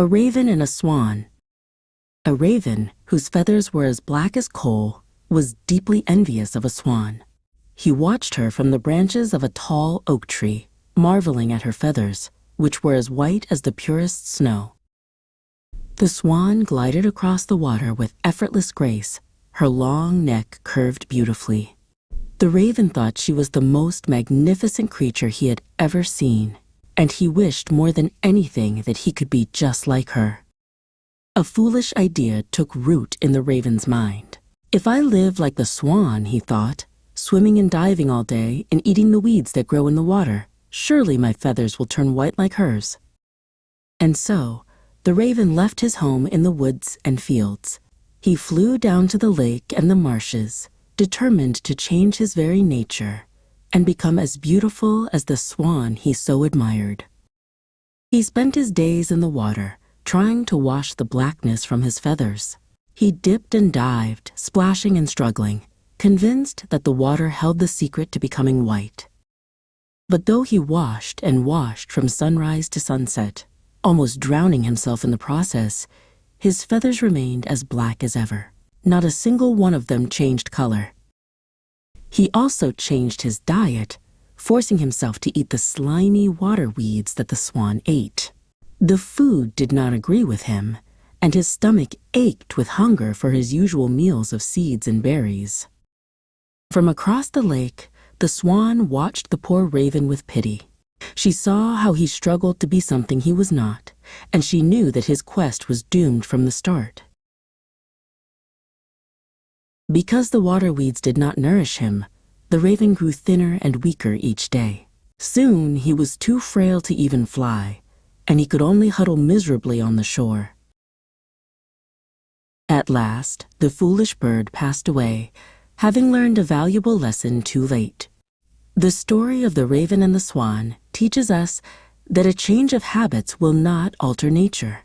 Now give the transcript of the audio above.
A Raven and a Swan. A raven, whose feathers were as black as coal, was deeply envious of a swan. He watched her from the branches of a tall oak tree, marveling at her feathers, which were as white as the purest snow. The swan glided across the water with effortless grace, her long neck curved beautifully. The raven thought she was the most magnificent creature he had ever seen, and he wished more than anything that he could be just like her. A foolish idea took root in the raven's mind. If I live like the swan, he thought, swimming and diving all day and eating the weeds that grow in the water, surely my feathers will turn white like hers. And so, the raven left his home in the woods and fields. He flew down to the lake and the marshes, determined to change his very nature and become as beautiful as the swan he so admired. He spent his days in the water, trying to wash the blackness from his feathers. He dipped and dived, splashing and struggling, convinced that the water held the secret to becoming white. But though he washed and washed from sunrise to sunset, almost drowning himself in the process, his feathers remained as black as ever. Not a single one of them changed color. He also changed his diet, forcing himself to eat the slimy water weeds that the swan ate. The food did not agree with him, and his stomach ached with hunger for his usual meals of seeds and berries. From across the lake, the swan watched the poor raven with pity. She saw how he struggled to be something he was not, and she knew that his quest was doomed from the start. Because the water weeds did not nourish him, the raven grew thinner and weaker each day. Soon he was too frail to even fly, and he could only huddle miserably on the shore. At last, the foolish bird passed away, having learned a valuable lesson too late. The story of the Raven and the Swan teaches us that a change of habits will not alter nature.